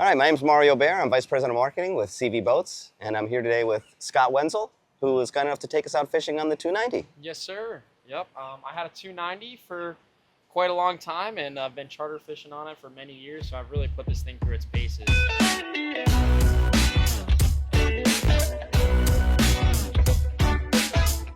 All right, my name's Mario Behr. I'm Vice President of Marketing with SeaVee Boats, and I'm here today with Scott Wenzel, who was kind enough to take us out fishing on the 290. Yes, sir. Yep. I had a 290 for quite a long time, and I've been charter fishing on it for many years, so I've really put this thing through its paces.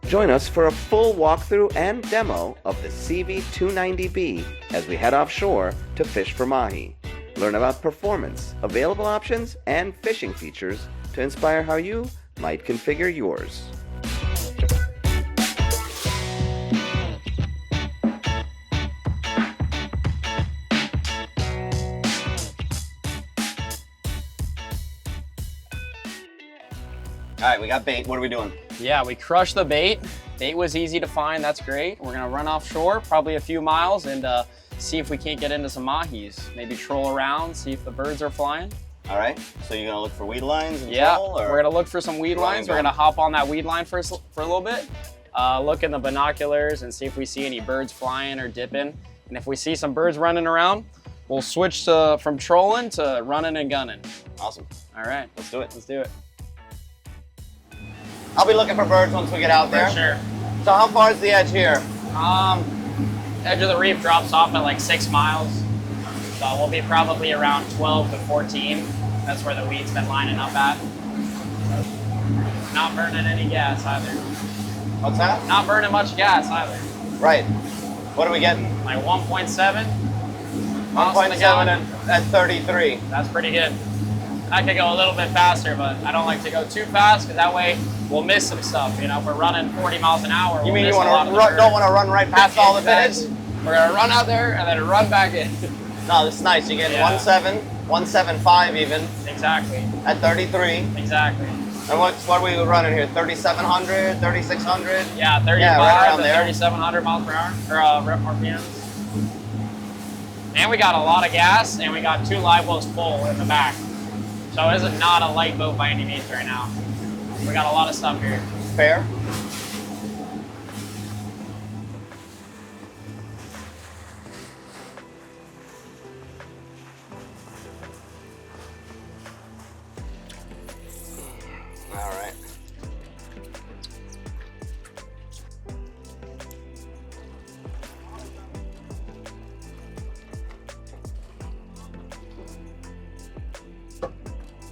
Join us for a full walkthrough and demo of the SeaVee 290B as we head offshore to fish for Mahi. Learn about performance, available options, and fishing features to inspire how you might configure yours. All right, we got bait. What are we doing? Yeah, we crushed the bait. Bait was easy to find. That's great. We're gonna run offshore, probably a few miles, and see if we can't get into some mahis. Maybe troll around, see if the birds are flying. All right. So you're gonna look for weed lines and yeah, troll, or? We're gonna look for some weed lines. We're gonna hop on that weed line for a little bit. Look in the binoculars and see if we see any birds flying or dipping. And if we see some birds running around, we'll switch from trolling to running and gunning. Awesome. All right, let's do it. Let's do it. I'll be looking for birds once we get out there. For sure. So how far is the edge here? Edge of the reef drops off at like 6 miles. So we'll be probably around 12 to 14. That's where the weed's been lining up at. Not burning any gas either. What's that? Not burning much gas either. Right. What are we getting? Like 1.7. 1.7 at 33. That's pretty good. I could go a little bit faster, but I don't like to go too fast because that way we'll miss some stuff. You know, if we're running 40 miles an hour, you mean you don't want to run right past all the fish? We're gonna run out there and then run back in. No, this is nice. You get 1.7, 1.75 even. Exactly. At 33. Exactly. And what are we running here? 3,700, 3,600? Yeah, 35 right around to there. 3,700 miles per hour, or RPMs. And we got a lot of gas, and we got 2 live wells full in the back. So it is not a light boat by any means right now. We got a lot of stuff here. Fair. All right.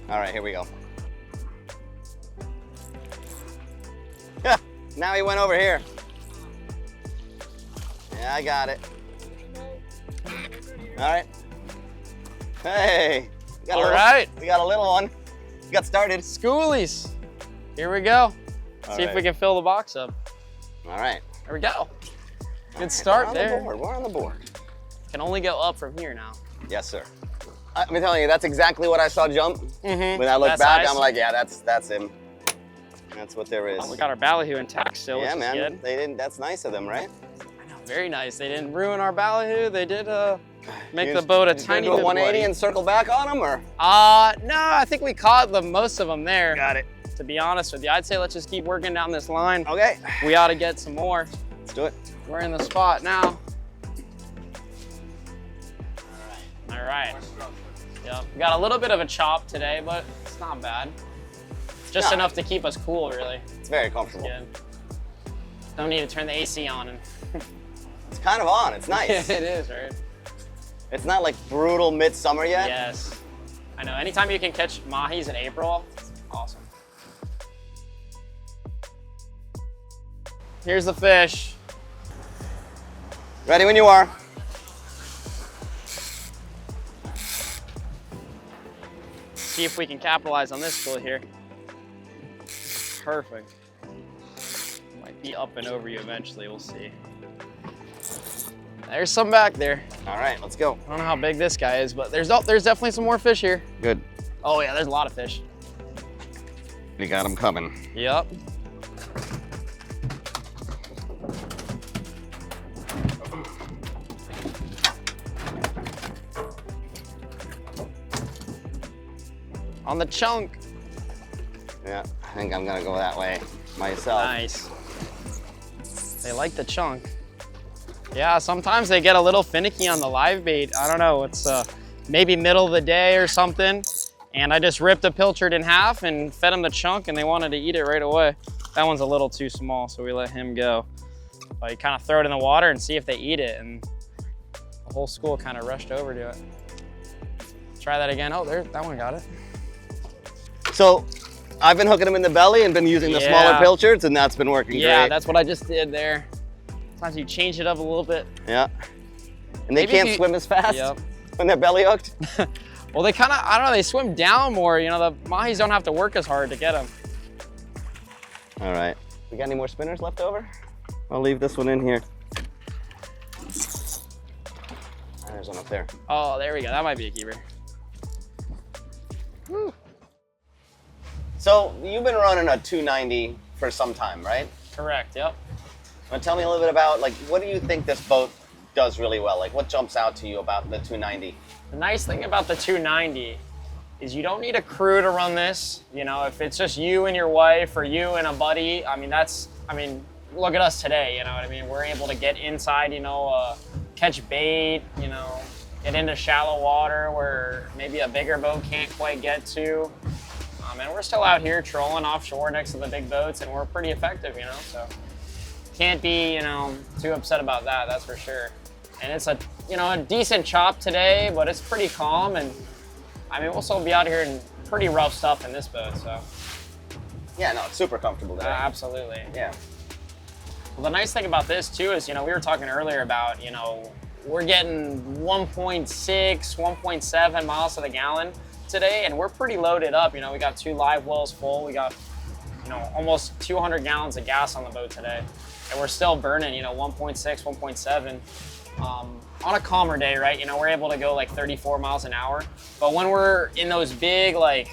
All right, here we go. Yeah, now he went over here. Yeah, I got it. All right. Hey. We got a little one. We got started. Schoolies. Here we go. See if we can fill the box up. All right. There we go. Good start there. We're on the board. Can only go up from here now. Yes, sir. I'm telling you, that's exactly what I saw jump. When I look back, I'm like, yeah, that's him. That's what there is. Oh, we got our ballyhoo intact still, yeah, which man. is good. They didn't. That's nice of them, right? I know, very nice. They didn't ruin our ballyhoo. They did make the boat a tiny bit 180 bloody. and circle back on them, or? No, I think we caught most of them there. Got it. To be honest with you, I'd say let's just keep working down this line. Okay. We ought to get some more. Let's do it. We're in the spot now. All right. Yep. We got a little bit of a chop today, but it's not bad. Just enough to keep us cool, really. It's very comfortable. Good. Don't need to turn the AC on. It's kind of on. It's nice. It is, right? It's not like brutal midsummer yet. Yes. I know. Anytime you can catch mahis in April, it's awesome. Here's the fish. Ready when you are. See if we can capitalize on this school here. Perfect. Might be up and over you eventually, we'll see. There's some back there. All right, let's go. I don't know how big this guy is, but there's definitely some more fish here. Good. Oh yeah, there's a lot of fish. We got them coming. Yep. On the chunk. Yeah, I think I'm gonna go that way myself. Nice. They like the chunk. Yeah, sometimes they get a little finicky on the live bait. I don't know, it's maybe middle of the day or something. And I just ripped a pilchard in half and fed them the chunk, and they wanted to eat it right away. That one's a little too small, so we let him go. But you kind of throw it in the water and see if they eat it, and the whole school kind of rushed over to it. Try that again. Oh, there, that one got it. So I've been hooking them in the belly and been using the smaller pilchards, and that's been working great. Yeah, that's what I just did there. Sometimes you change it up a little bit. Yeah. And they can't swim as fast when they're belly hooked? Well, they kind of, I don't know, they swim down more. You know, the Mahis don't have to work as hard to get them. All right. We got any more spinners left over? I'll leave this one in here. There's one up there. Oh, there we go. That might be a keeper. Whew. So you've been running a 290 for some time, right? Correct, yep. Now tell me a little bit about, like, what do you think this boat does really well? Like, what jumps out to you about the 290? The nice thing about the 290 is you don't need a crew to run this. You know, if it's just you and your wife or you and a buddy, I mean, look at us today, you know what I mean? We're able to get inside, you know, catch bait, you know, get into shallow water where maybe a bigger boat can't quite get to. And we're still out here trolling offshore next to the big boats, and we're pretty effective, you know, so can't be, you know, too upset about that, that's for sure. And it's a, you know, a decent chop today, but it's pretty calm, and I mean, we'll still be out here in pretty rough stuff in this boat, so. Yeah, no, it's super comfortable today. Absolutely. Yeah. Well, the nice thing about this too is, you know, we were talking earlier about, you know, we're getting 1.6, 1.7 miles to the gallon today, and we're pretty loaded up. You know, we got 2 live wells full. We got, you know, almost 200 gallons of gas on the boat today, and we're still burning, you know, 1.6, 1.7. On a calmer day, right? You know, we're able to go like 34 miles an hour. But when we're in those big, like,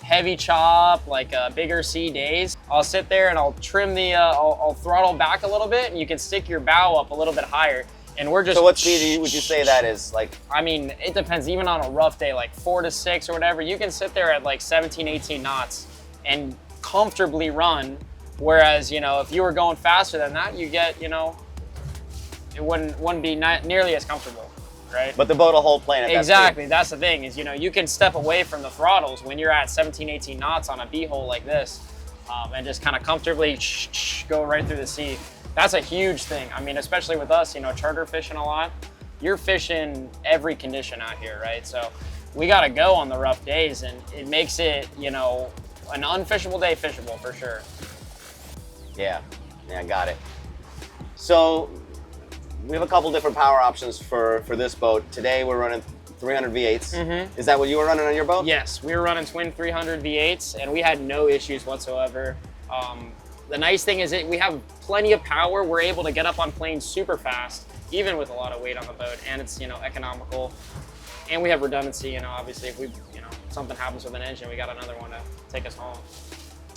heavy chop, like bigger sea days, I'll sit there and I'll trim the, I'll throttle back a little bit, and you can stick your bow up a little bit higher. And we're just. So what speed would you say that is? Like, I mean, it depends. Even on a rough day, like 4 to 6 or whatever, you can sit there at like 17, 18 knots and comfortably run. Whereas, you know, if you were going faster than that, you get, you know, it wouldn't be nearly as comfortable, right? But the boat will hold plane at that speed. Exactly. That's the thing is, you know, you can step away from the throttles when you're at 17, 18 knots on a B-hole like this, and just kind of comfortably go right through the sea. That's a huge thing. I mean, especially with us, you know, charter fishing a lot, you're fishing every condition out here, right? So we got to go on the rough days, and it makes it, you know, an unfishable day fishable for sure. Yeah, got it. So we have a couple different power options for this boat. Today we're running 300 V8s. Mm-hmm. Is that what you were running on your boat? Yes, we were running twin 300 V8s, and we had no issues whatsoever. The nice thing is we have plenty of power. We're able to get up on planes super fast, even with a lot of weight on the boat, and it's, you know, economical. And we have redundancy, you know, obviously if we, you know, something happens with an engine, we got another one to take us home.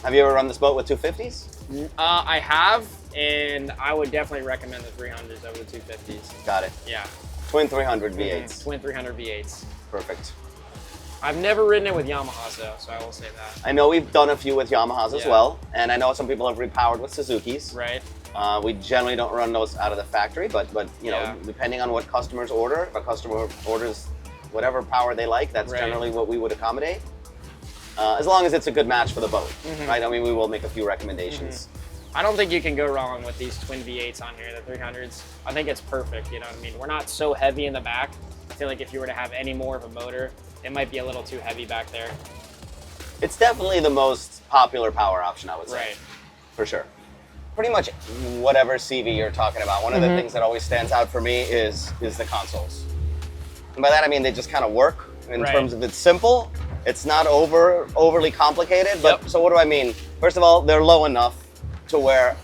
Have you ever run this boat with 250s? I have, and I would definitely recommend the 300s over the 250s. Got it. Yeah. Twin 300 V8s. Mm-hmm. Twin 300 V8s. Perfect. I've never ridden it with Yamahas though, so I will say that. I know we've done a few with Yamahas as well, and I know some people have repowered with Suzuki's. Right. We generally don't run those out of the factory, but you know, depending on what customers order, if a customer orders whatever power they like, that's generally what we would accommodate. As long as it's a good match for the boat, right? I mean, we will make a few recommendations. I don't think you can go wrong with these twin V8s on here, the 300s. I think it's perfect, you know what I mean? We're not so heavy in the back. I feel like if you were to have any more of a motor, it might be a little too heavy back there. It's definitely the most popular power option, I would say. Right. For sure. Pretty much whatever SeaVee you're talking about, one of the things that always stands out for me is the consoles. And by that I mean they just kind of work in terms of it's simple. It's not overly complicated, but so what do I mean? First of all, they're low enough to where,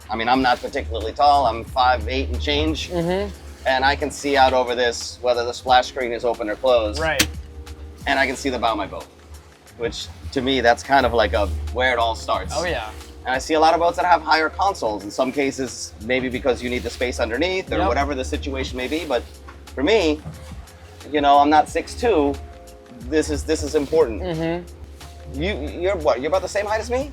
I mean, I'm not particularly tall. I'm 5'8" and change, and I can see out over this, whether the splash screen is open or closed. Right. And I can see the bow of my boat, which to me, that's kind of like where it all starts. Oh yeah. And I see a lot of boats that have higher consoles. In some cases, maybe because you need the space underneath or whatever the situation may be. But for me, you know, I'm not 6'2". This is important. You're what? You're about the same height as me?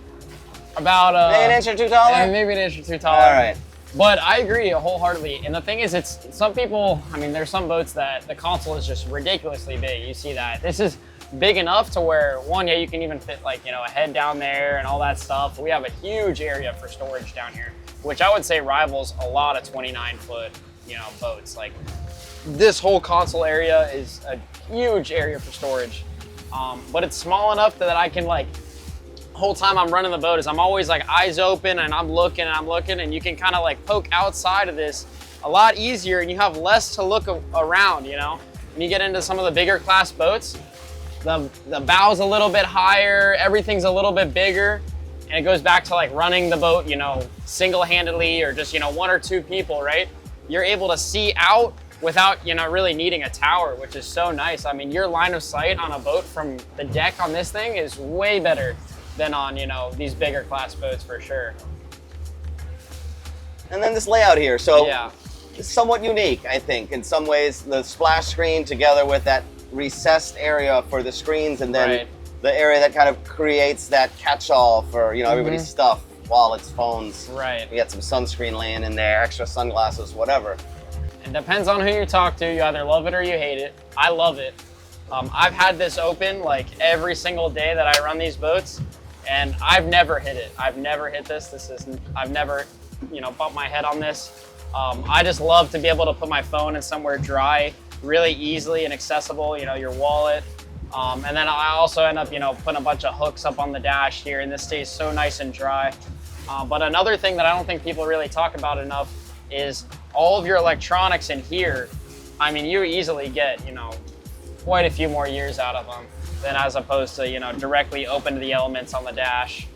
About maybe an inch or two taller? Yeah, maybe an inch or two taller. All right. But I agree wholeheartedly. And the thing is, it's some people, I mean, there's some boats that the console is just ridiculously big. You see that. This is big enough to where, one, yeah, you can even fit like, you know, a head down there and all that stuff. We have a huge area for storage down here, which I would say rivals a lot of 29-foot, you know, boats. Like this whole console area is a huge area for storage. But it's small enough that I can like, whole time I'm running the boat is I'm always like eyes open and I'm looking and you can kind of like poke outside of this a lot easier and you have less to look around, you know? When you get into some of the bigger class boats, the bow's a little bit higher, everything's a little bit bigger, and it goes back to like running the boat, you know, single-handedly or just, you know, one or two people, right? You're able to see out without, you know, really needing a tower, which is so nice. I mean, your line of sight on a boat from the deck on this thing is way better than on, you know, these bigger class boats for sure. And then this layout here, so yeah, it's somewhat unique, I think. In some ways, the splash screen together with that recessed area for the screens and then the area that kind of creates that catch-all for, you know, everybody's stuff, wallets, phones. Right. You got some sunscreen laying in there, extra sunglasses, whatever. It depends on who you talk to. You either love it or you hate it. I love it. I've had this open like every single day that I run these boats, and I've never hit it. I've never hit this. I've never, you know, bumped my head on this. I just love to be able to put my phone in somewhere dry, really easily and accessible, you know, your wallet. And then I also end up, you know, putting a bunch of hooks up on the dash here, and this stays so nice and dry. But another thing that I don't think people really talk about enough is all of your electronics in here. I mean, you easily get, you know, quite a few more years out of them than as opposed to, you know, directly open to the elements on the dash.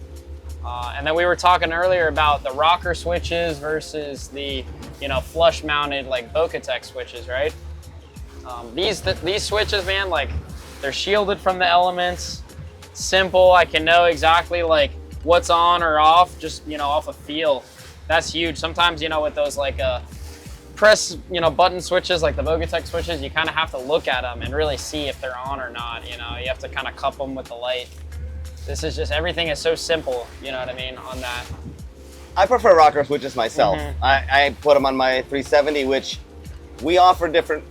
And then we were talking earlier about the rocker switches versus the, you know, flush mounted like Bocatech switches, right? These switches, man, like they're shielded from the elements. Simple, I can know exactly like what's on or off, just, you know, off a feel. That's huge. Sometimes, you know, with those like press, you know, button switches like the Bocatech switches, you kind of have to look at them and really see if they're on or not. You know, you have to kind of cup them with the light. This is just, everything is so simple, you know what I mean, on that. I prefer rocker switches myself. I put them on my 370, which we offer different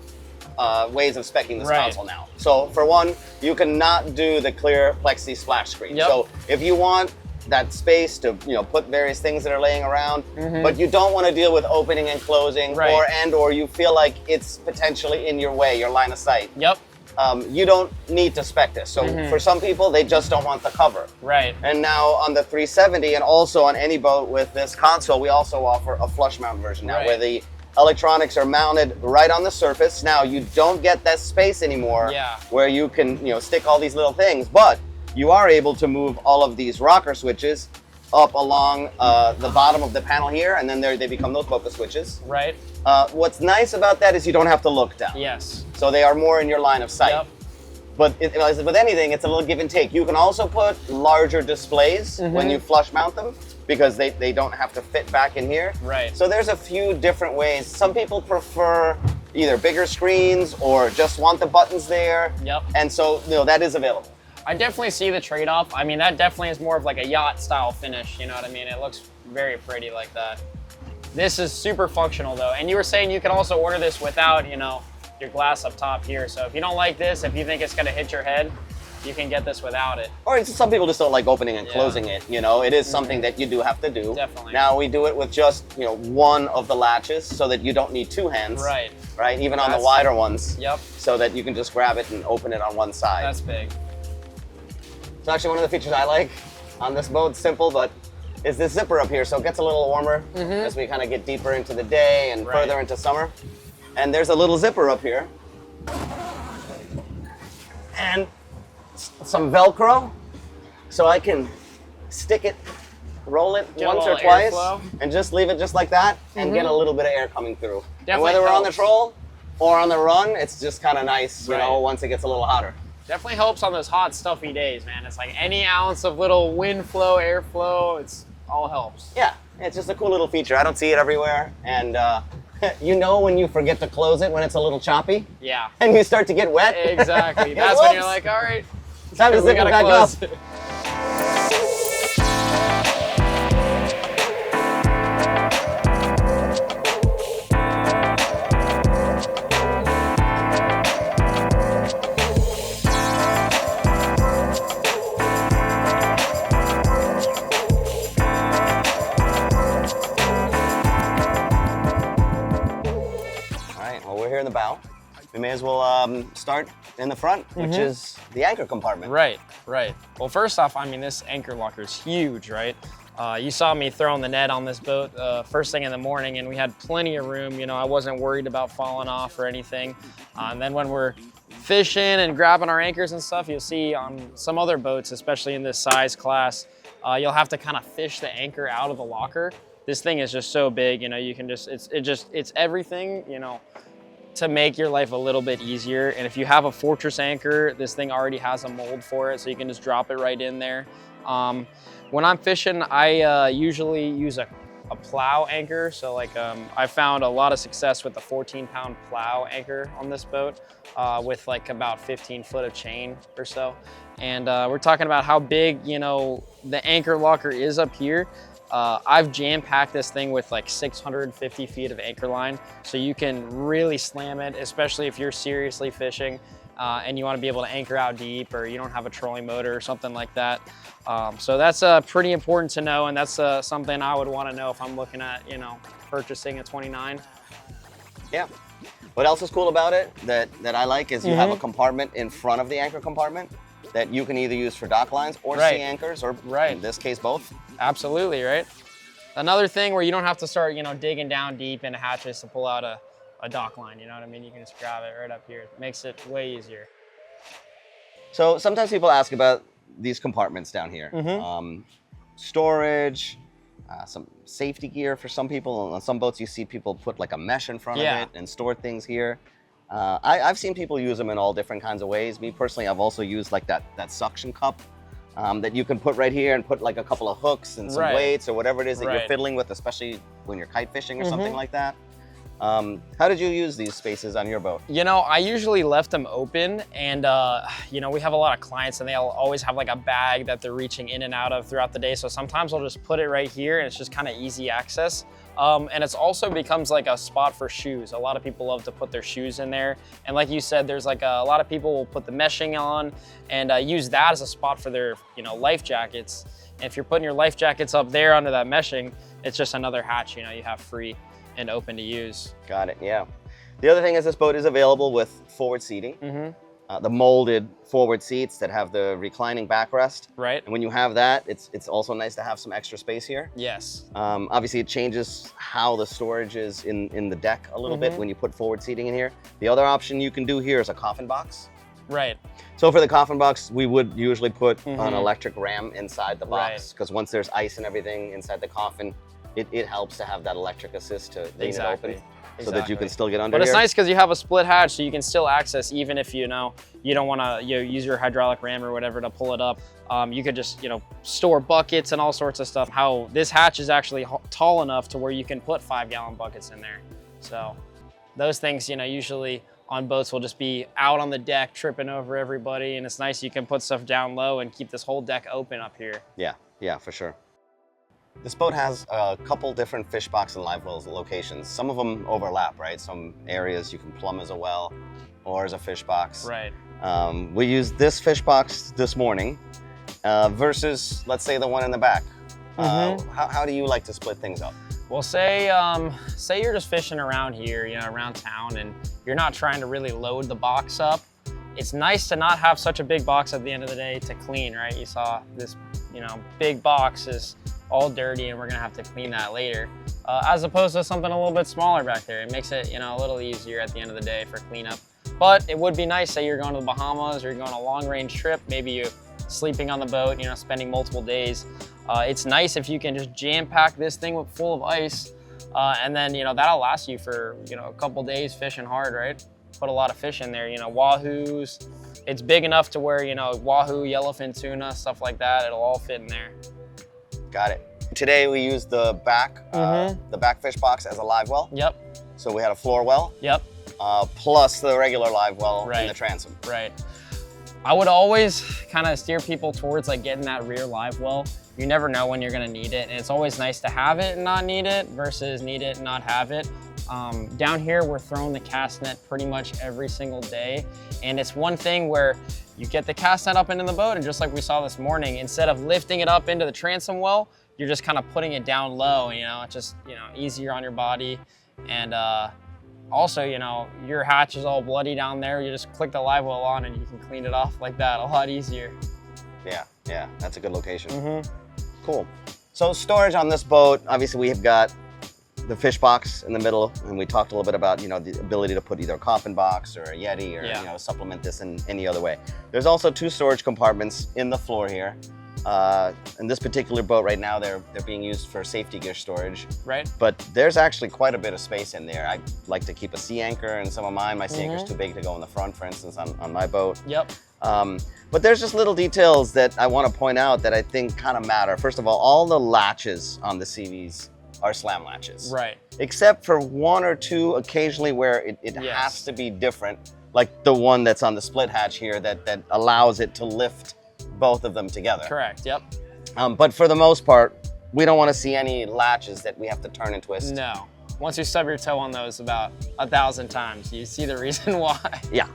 ways of speccing this console now. So for one, you cannot do the clear plexi splash screen. So if you want that space to, you know, put various things that are laying around, but you don't want to deal with opening and closing, or you feel like it's potentially in your way, your line of sight. You don't need to spec this. So for some people, they just don't want the cover. And now on the 370 and also on any boat with this console, we also offer a flush mount version now where the electronics are mounted right on the surface. Now you don't get that space anymore where you can, you know, stick all these little things, but you are able to move all of these rocker switches up along the bottom of the panel here, and then they become those Boca switches. What's nice about that is you don't have to look down. So they are more in your line of sight. But with anything, it's a little give and take. You can also put larger displays when you flush mount them, because they don't have to fit back in here. So there's a few different ways. Some people prefer either bigger screens or just want the buttons there. And so, you know, that is available. I definitely see the trade-off. I mean, that definitely is more of like a yacht style finish, you know what I mean? It looks very pretty like that. This is super functional though. And you were saying you can also order this without, you know, your glass up top here. So if you don't like this, if you think it's gonna hit your head, you can get this without it. Or some people just don't like opening and closing it, you know? It is something that you do have to do. Now we do it with just, you know, one of the latches so that you don't need two hands. Even on the wider ones. So that you can just grab it and open it on one side. That's big. It's actually one of the features I like on this boat. Simple, but is this zipper up here. So it gets a little warmer as we kind of get deeper into the day and further into summer. And there's a little zipper up here. And some Velcro. So I can stick it, roll it once or twice, and just leave it just like that and get a little bit of air coming through. And whether we're on the troll or on the run, it's just kind of nice, you know, once it gets a little hotter. Definitely helps on those hot, stuffy days, man. It's like any ounce of little wind flow, air flow, it's all helps. Yeah, it's just a cool little feature. I don't see it everywhere. And you know when you forget to close it when it's a little choppy? And you start to get wet? Exactly. That's when you're like, all right, time to zip it back up. may as well start in the front, which is the anchor compartment. Right, right. Well, first off, I mean, this anchor locker is huge, right? You saw me throwing the net on this boat first thing in the morning, and we had plenty of room. You know, I wasn't worried about falling off or anything. And then when we're fishing and grabbing our anchors and stuff, you'll see on some other boats, especially in this size class, you'll have to kind of fish the anchor out of the locker. This thing is just so big, you know, you can just, it's everything, you know, to make your life a little bit easier. And if you have a Fortress anchor, this thing already has a mold for it, so you can just drop it right in there. When I'm fishing, I usually use a plow anchor. So like I found a lot of success with the 14-pound plow anchor on this boat with like about 15 foot of chain or so. And we're talking about how big, you know, the anchor locker is up here. I've jam-packed this thing with like 650 feet of anchor line, so you can really slam it, especially if you're seriously fishing and you want to be able to anchor out deep, or you don't have a trolling motor or something like that. So that's pretty important to know, and that's something I would want to know if I'm looking at, you know, purchasing a 29. Yeah. What else is cool about it that I like is you have a compartment in front of the anchor compartment that you can either use for dock lines or sea anchors, or in this case, both. Absolutely, right? Another thing where you don't have to start, you know, digging down deep into hatches to pull out a dock line, you know what I mean? You can just grab it right up here. It makes it way easier. So sometimes people ask about these compartments down here. Storage, some safety gear for some people. On some boats you see people put like a mesh in front of it and store things here. I've seen people use them in all different kinds of ways. Me personally, I've also used like that suction cup that you can put right here and put like a couple of hooks and some weights or whatever it is that you're fiddling with, especially when you're kite fishing or something like that. How did you use these spaces on your boat? You know, I usually left them open, and you know, we have a lot of clients and they'll always have like a bag that they're reaching in and out of throughout the day. So sometimes I'll just put it right here and it's just kind of easy access. And it's also becomes like a spot for shoes. A lot of people love to put their shoes in there. And like you said, there's like a lot of people will put the meshing on and use that as a spot for their, you know, life jackets. And if you're putting your life jackets up there under that meshing, it's just another hatch, you know, you have free and open to use. Got it, yeah. The other thing is this boat is available with forward seating. The molded forward seats that have the reclining backrest. Right. And when you have that, it's also nice to have some extra space here. Yes. Obviously it changes how the storage is in the deck a little bit when you put forward seating in here. The other option you can do here is a coffin box. Right. So for the coffin box, we would usually put an electric ram inside the box, because once there's ice and everything inside the coffin, it helps to have that electric assist to lean it open. So that you can still get under. But it's here. nice because you have a split hatch, so you can still access even if you know you don't want to use your hydraulic ram or whatever to pull it up. You could just store buckets and all sorts of stuff. How this hatch is actually tall enough to where you can put 5-gallon buckets in there. So those things usually on boats will just be out on the deck tripping over everybody, and it's nice you can put stuff down low and keep this whole deck open up here. Yeah, for sure. This boat has a couple different fish box and live wells locations. Some of them overlap, right? Some areas you can plumb as a well or as a fish box. Right. We used this fish box this morning versus, let's say, the one in the back. How do you like to split things up? Well, say you're just fishing around here, around town, and you're not trying to really load the box up. It's nice to not have such a big box at the end of the day to clean, right? You saw this, big box is all dirty and we're gonna have to clean that later. As opposed to something a little bit smaller back there. It makes it, a little easier at the end of the day for cleanup. But it would be nice, say you're going to the Bahamas or you're going on a long range trip, maybe you're sleeping on the boat, spending multiple days. It's nice if you can just jam pack this thing full of ice and then, that'll last you for, a couple days fishing hard, right? Put a lot of fish in there, wahoos. It's big enough to where, wahoo, yellowfin tuna, stuff like that, it'll all fit in there. Got it. Today we used the back fish box as a live well. Yep. So we had a floor well. Yep. Plus the regular live well in the transom. Right. I would always kind of steer people towards like getting that rear live well. You never know when you're gonna need it, and it's always nice to have it and not need it versus need it and not have it. Down here, we're throwing the cast net pretty much every single day, and it's one thing where you get the cast net up into the boat, and just like we saw this morning, instead of lifting it up into the transom well, you're just kind of putting it down low. It's just easier on your body, and also, you know, your hatch is all bloody down there. You just click the live well on and you can clean it off like that a lot easier. Yeah, that's a good location. Mm-hmm. Cool. So storage on this boat, obviously we have got the fish box in the middle, and we talked a little bit about, you know, the ability to put either a coffin box or a Yeti or, you know, supplement this in any other way. There's also 2 storage compartments in the floor here. In this particular boat right now, they're being used for safety gear storage. Right. But there's actually quite a bit of space in there. I like to keep a sea anchor in some of mine. My sea anchor's too big to go in the front, for instance, on my boat. Yep. But there's just little details that I want to point out that I think kind of matter. First of all the latches on the SeaVees are slam latches. Right. Except for 1 or 2 occasionally where it has to be different, like the one that's on the split hatch here that allows it to lift both of them together. Correct, yep. But for the most part, we don't want to see any latches that we have to turn and twist. No. Once you stub your toe on those about 1,000 times, you see the reason why. Yeah.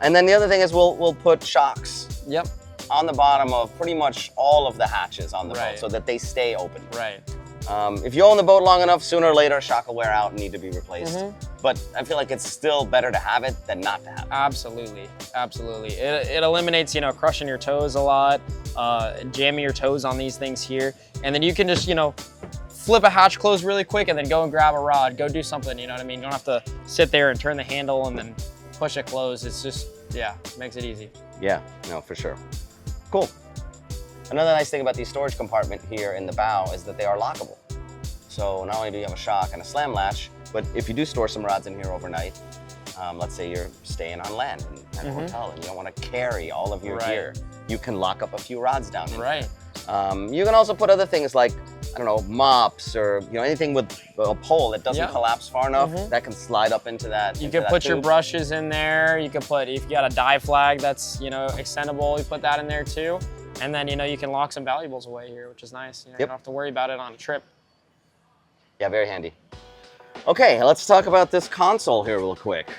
And then the other thing is we'll put shocks Yep. on the bottom of pretty much all of the hatches on the boat so that they stay open. Right. If you own the boat long enough, sooner or later a shock will wear out and need to be replaced. But I feel like it's still better to have it than not to have it. Absolutely, absolutely. It eliminates, you know, crushing your toes a lot, jamming your toes on these things here. And then you can just, you know, flip a hatch closed really quick and then go and grab a rod, go do something, you know what I mean? You don't have to sit there and turn the handle and then push it closed. It's just, makes it easy. Yeah, no, for sure. Cool. Another nice thing about the storage compartment here in the bow is that they are lockable. So not only do you have a shock and a slam latch, but if you do store some rods in here overnight, let's say you're staying on land at a hotel and you don't want to carry all of your gear, you can lock up a few rods down in there. You can also put other things like, I don't know, mops or, you know, anything with a pole that doesn't collapse far enough that can slide up into that. You can put your brushes in there. You can put, if you got a dive flag that's, you know, extendable, you put that in there too. And then, you know, you can lock some valuables away here, which is nice. You know, you don't have to worry about it on a trip. Yeah, very handy. Okay, let's talk about this console here real quick.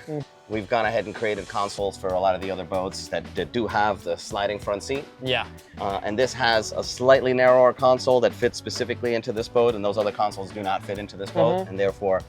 We've gone ahead and created consoles for a lot of the other boats that do have the sliding front seat. Yeah. And this has a slightly narrower console that fits specifically into this boat, and those other consoles do not fit into this boat, and therefore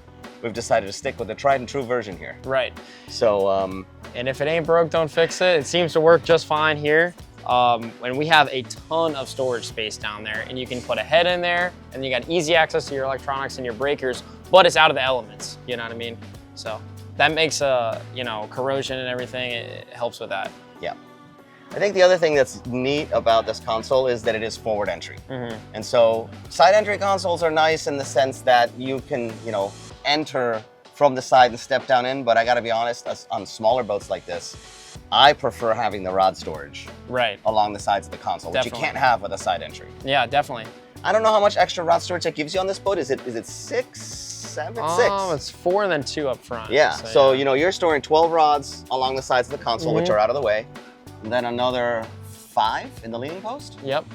we've decided to stick with the tried and true version here. Right. So, and if it ain't broke, don't fix it. It seems to work just fine here. And we have a ton of storage space down there, and you can put a head in there, and you got easy access to your electronics and your breakers, but it's out of the elements, you know what I mean? So that makes, you know, corrosion and everything, it helps with that. Yeah. I think the other thing that's neat about this console is that it is forward entry. And so side entry consoles are nice in the sense that you can, you know, enter from the side and step down in, but I gotta be honest, on smaller boats like this, I prefer having the rod storage along the sides of the console, which you can't have with a side entry. Yeah, definitely. I don't know how much extra rod storage that gives you on this boat. Is it 6, 7, 6? Oh, it's 4 and then 2 up front. Yeah, so you know, you're storing 12 rods along the sides of the console, which are out of the way, and then another 5 in the leaning post. Yep.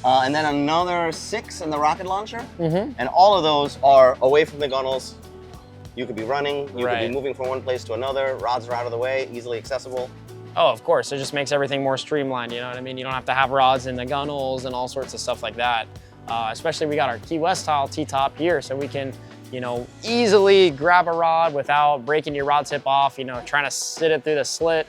And then another 6 in the rocket launcher. And all of those are away from the gunnels. You could be running, you could be moving from one place to another, rods are out of the way, easily accessible. Oh, of course, it just makes everything more streamlined, you know what I mean? You don't have to have rods in the gunnels and all sorts of stuff like that. Especially we got our Key West style T-top here, so we can, you know, easily grab a rod without breaking your rod tip off, you know, trying to sit it through the slit.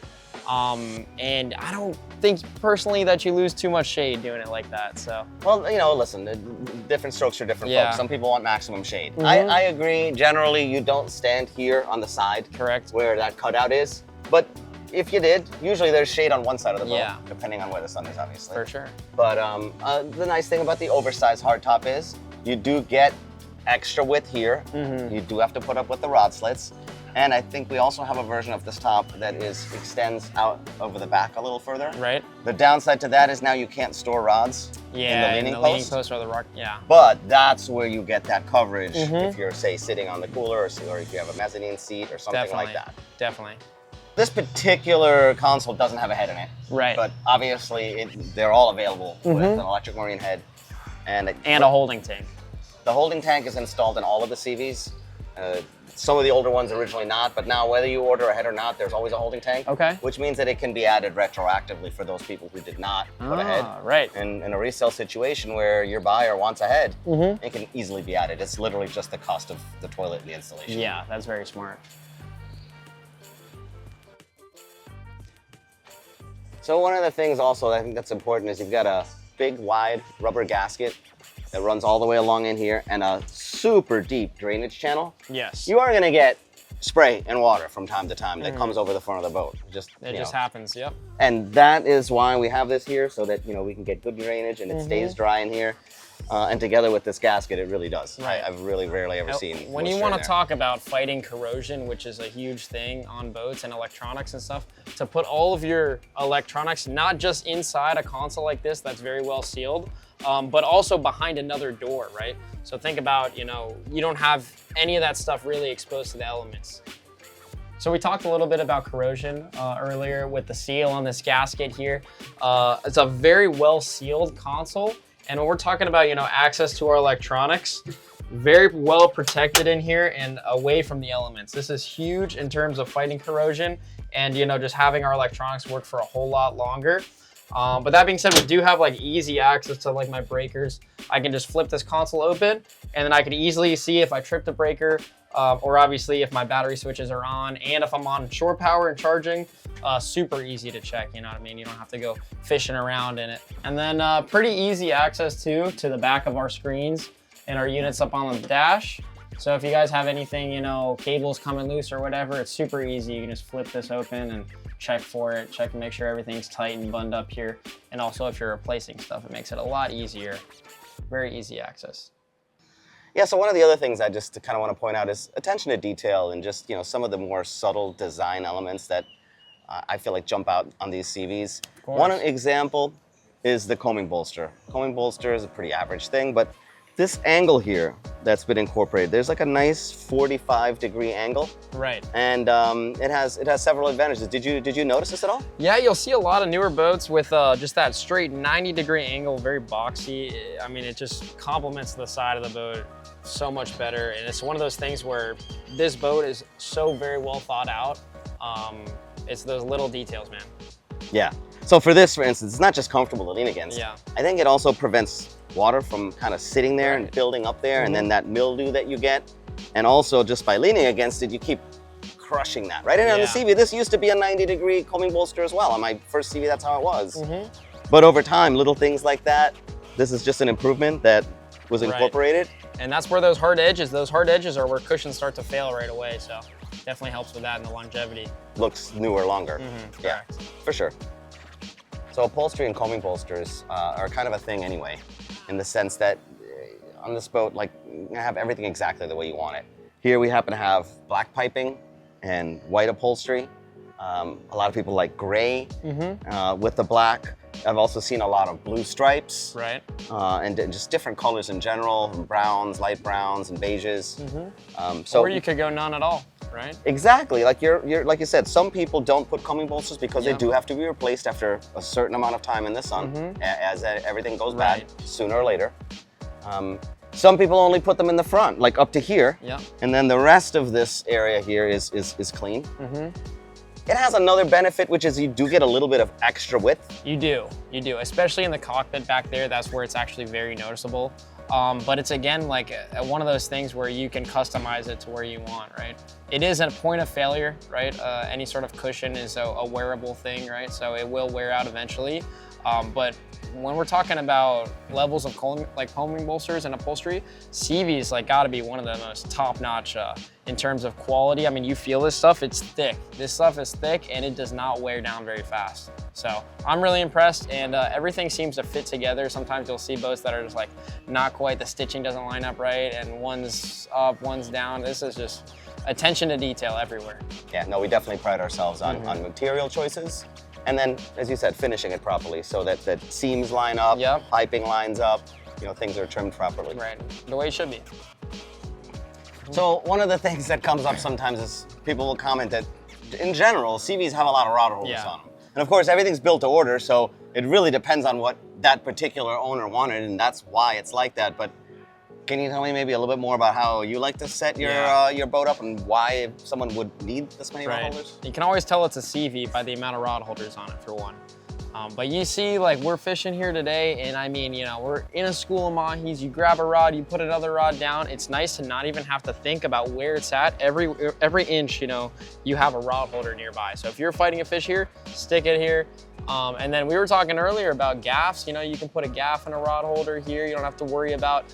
And I don't think personally that you lose too much shade doing it like that, so. Well, you know, listen, different strokes for different folks. Some people want maximum shade. I agree, generally you don't stand here on the side. Correct. Where that cutout is, but if you did, usually there's shade on one side of the boat, depending on where the sun is, obviously. For sure. But the nice thing about the oversized hardtop is you do get extra width here. You do have to put up with the rod slits. And I think we also have a version of this top that extends out over the back a little further. Right. The downside to that is now you can't store rods in the leaning post. Or the rock, But that's where you get that coverage if you're, say, sitting on the cooler or if you have a mezzanine seat or something like that. Definitely. This particular console doesn't have a head in it. Right. But obviously, they're all available with an electric marine head. And a holding tank. The holding tank is installed in all of the SeaVees. Some of the older ones originally not, but now whether you order a head or not, there's always a holding tank. Okay. Which means that it can be added retroactively for those people who did not put a head. Right. In a resale situation where your buyer wants a head, it can easily be added. It's literally just the cost of the toilet and the installation. Yeah, that's very smart. So one of the things also I think that's important is you've got a big wide rubber gasket that runs all the way along in here and a super deep drainage channel. Yes. You are going to get spray and water from time to time that comes over the front of the boat. It just happens, yep. And that is why we have this here, so that, you know, we can get good drainage and it stays dry in here. And together with this gasket, it really does. Right. I've really rarely ever seen. When you want to talk about fighting corrosion, which is a huge thing on boats and electronics and stuff, to put all of your electronics, not just inside a console like this that's very well sealed, but also behind another door, right? So think about, you know, you don't have any of that stuff really exposed to the elements. So we talked a little bit about corrosion earlier with the seal on this gasket here. It's a very well sealed console. And when we're talking about, you know, access to our electronics, very well protected in here and away from the elements. This is huge in terms of fighting corrosion and, you know, just having our electronics work for a whole lot longer. But that being said, we do have like easy access to like my breakers. I can just flip this console open and then I can easily see if I tripped a breaker or obviously if my battery switches are on and if I'm on shore power and charging. Super easy to check, you know what I mean? You don't have to go fishing around in it. And then pretty easy access too to the back of our screens and our units up on the dash. So if you guys have anything, you know, cables coming loose or whatever, it's super easy. You can just flip this open and check for it, check and make sure everything's tight and bundled up here. And also if you're replacing stuff, it makes it a lot easier. Very easy access. Yeah, so one of the other things I just kind of want to point out is attention to detail and just, you know, some of the more subtle design elements that I feel like jump out on these SeaVees. One example is the coaming bolster. Coaming bolster is a pretty average thing, but this angle here that's been incorporated, there's like a nice 45-degree angle. Right. And it has several advantages. Did you notice this at all? Yeah, you'll see a lot of newer boats with just that straight 90-degree angle, very boxy. I mean, it just complements the side of the boat so much better. And it's one of those things where this boat is so very well thought out. It's those little details, man. Yeah. So for this, for instance, it's not just comfortable to lean against. Yeah. I think it also prevents water from kind of sitting there and building up there, and then that mildew that you get. And also just by leaning against it, you keep crushing that, right? And on the SeaVee, this used to be a 90-degree coaming bolster as well. On my first SeaVee, that's how it was. But over time, little things like that, this is just an improvement that was incorporated. And that's where those hard edges are where cushions start to fail right away. So definitely helps with that and the longevity. Looks newer, longer. Yeah, for sure. So upholstery and coaming bolsters are kind of a thing anyway, in the sense that on this boat, like, you have everything exactly the way you want it. Here we happen to have black piping and white upholstery. A lot of people like gray with the black. I've also seen a lot of blue stripes. Right. And just different colors in general, browns, light browns, and beiges. Or you could go none at all, right? Exactly. Like like you said, some people don't put coaming bolsters because they do have to be replaced after a certain amount of time in the sun, as everything goes bad sooner or later. Some people only put them in the front, like up to here. And then the rest of this area here is clean. It has another benefit, which is you do get a little bit of extra width. You do, especially in the cockpit back there. That's where it's actually very noticeable. But it's again like one of those things where you can customize it to where you want, right? It is a point of failure, right? Any sort of cushion is a wearable thing, right? So it will wear out eventually. But when we're talking about levels of coaming bolsters and upholstery, SeaVee's like gotta be one of the most top-notch in terms of quality. I mean, you feel this stuff, it's thick. This stuff is thick and it does not wear down very fast. So I'm really impressed, and everything seems to fit together. Sometimes you'll see boats that are just like not quite, the stitching doesn't line up right, and one's up, one's down. This is just attention to detail everywhere. Yeah, no, we definitely pride ourselves on material choices. And then, as you said, finishing it properly so that the seams line up, piping lines up, you know, things are trimmed properly. Right, the way it should be. So one of the things that comes up sometimes is people will comment that, in general, SeaVees have a lot of rod holders on them. And of course, everything's built to order, so it really depends on what that particular owner wanted, and that's why it's like that. But can you tell me maybe a little bit more about how you like to set your boat up and why someone would need this many rod holders? You can always tell it's a SeaVee by the amount of rod holders on it, for one. But you see, like, we're fishing here today, and I mean, you know, we're in a school of Mahis. You grab a rod, you put another rod down. It's nice to not even have to think about where it's at. Every inch, you know, you have a rod holder nearby. So if you're fighting a fish here, stick it here. And then we were talking earlier about gaffs. You know, you can put a gaff in a rod holder here. You don't have to worry about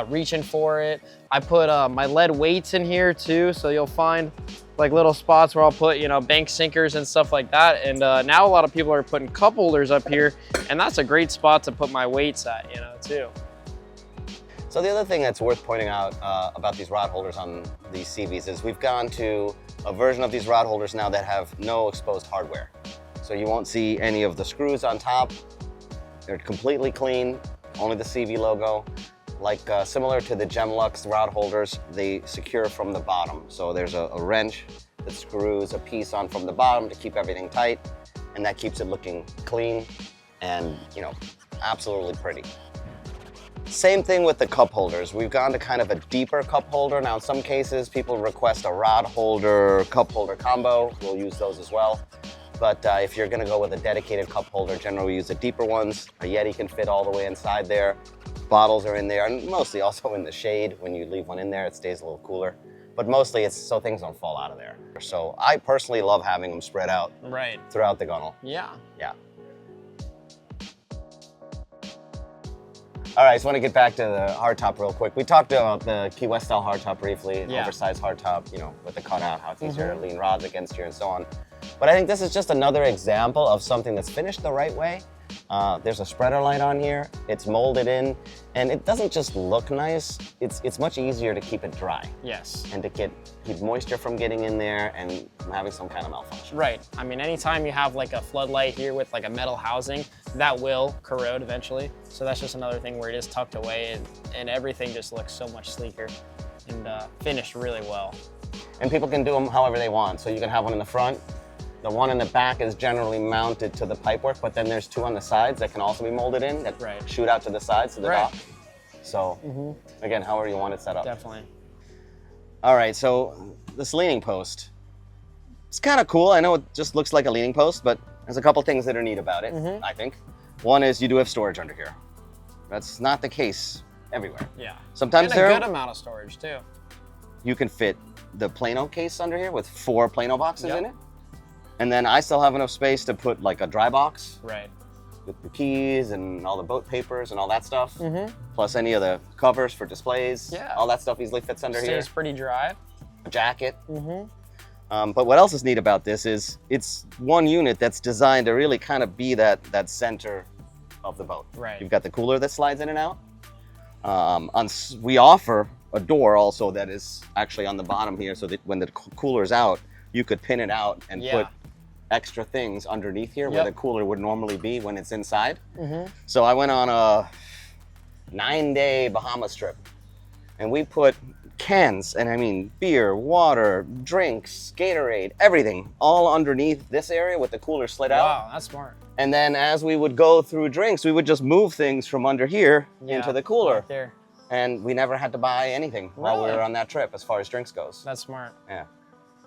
reaching for it. I put my lead weights in here too, so you'll find like little spots where I'll put, you know, bank sinkers and stuff like that. And now a lot of people are putting cup holders up here, and that's a great spot to put my weights at, you know, too. So the other thing that's worth pointing out about these rod holders on these SeaVees is we've gone to a version of these rod holders now that have no exposed hardware. So you won't see any of the screws on top. They're completely clean, only the SeaVee logo. Like similar to the Gemlux rod holders, they secure from the bottom. So there's a wrench that screws a piece on from the bottom to keep everything tight, and that keeps it looking clean and, you know, absolutely pretty. Same thing with the cup holders. We've gone to kind of a deeper cup holder. Now in some cases, people request a rod holder, cup holder combo. We'll use those as well. But if you're gonna go with a dedicated cup holder, generally we use the deeper ones. A Yeti can fit all the way inside there. Bottles are in there, and mostly also in the shade. When you leave one in there, it stays a little cooler. But mostly it's so things don't fall out of there. So I personally love having them spread out throughout the gunnel. Yeah. Yeah. All right, I just want to get back to the hardtop real quick. We talked about the Key West style hardtop briefly, oversized hardtop, you know, with the cutout, how it's easier to lean rods against you and so on. But I think this is just another example of something that's finished the right way. There's a spreader light on here, it's molded in, and it doesn't just look nice, it's much easier to keep it dry. Yes. And to keep moisture from getting in there and from having some kind of malfunction. Right. I mean, anytime you have like a floodlight here with like a metal housing, that will corrode eventually. So that's just another thing where it is tucked away, and everything just looks so much sleeker and finished really well. And people can do them however they want. So you can have one in the front. The one in the back is generally mounted to the pipework, but then there's two on the sides that can also be molded in that shoot out to the sides to the dock. So again, however you want it set up. Definitely. All right, so this leaning post, it's kind of cool. I know it just looks like a leaning post, but there's a couple things that are neat about it, I think. One is you do have storage under here. That's not the case everywhere. Yeah. Sometimes and a good amount of storage too. You can fit the Plano case under here with 4 Plano boxes in it. And then I still have enough space to put like a dry box. Right. With the keys and all the boat papers and all that stuff. Plus any of the covers for displays. Yeah. All that stuff easily fits under here. Stays pretty dry. A jacket. But what else is neat about this is it's one unit that's designed to really kind of be that center of the boat. Right. You've got the cooler that slides in and out. We offer a door also that is actually on the bottom here, so that when the cooler's out, you could pin it out and put extra things underneath here where the cooler would normally be when it's inside. So I went on a 9-day Bahamas trip, and we put cans, and I mean beer, water, drinks, Gatorade, everything, all underneath this area with the cooler slid out. Wow, that's smart. And then as we would go through drinks, we would just move things from under here into the cooler. Right there. And we never had to buy anything while we were on that trip as far as drinks goes. That's smart. Yeah.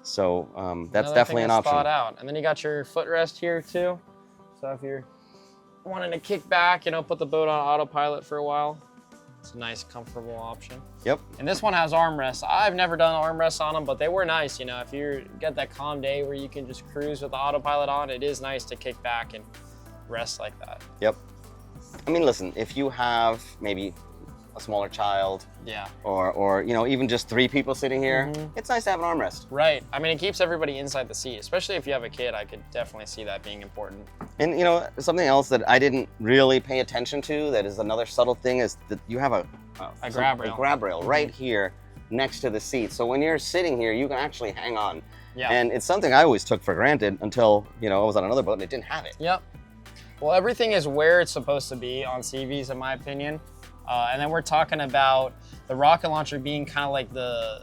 So that's Another definitely an option. Thought out. And then you got your footrest here too. So if you're wanting to kick back, you know, put the boat on autopilot for a while, it's a nice, comfortable option. Yep. And this one has armrests. I've never done armrests on them, but they were nice. You know, if you get that calm day where you can just cruise with the autopilot on, it is nice to kick back and rest like that. Yep. I mean, listen, if you have maybe a smaller child, or you know, even just 3 people sitting here, it's nice to have an armrest. Right. I mean, it keeps everybody inside the seat, especially if you have a kid. I could definitely see that being important. And you know, something else that I didn't really pay attention to, that is another subtle thing, is that you have a grab rail right here next to the seat. So when you're sitting here, you can actually hang on. Yeah. And it's something I always took for granted until, you know, I was on another boat and it didn't have it. Yep. Well, everything is where it's supposed to be on SeaVees, in my opinion. And then we're talking about the rocket launcher being kind of like the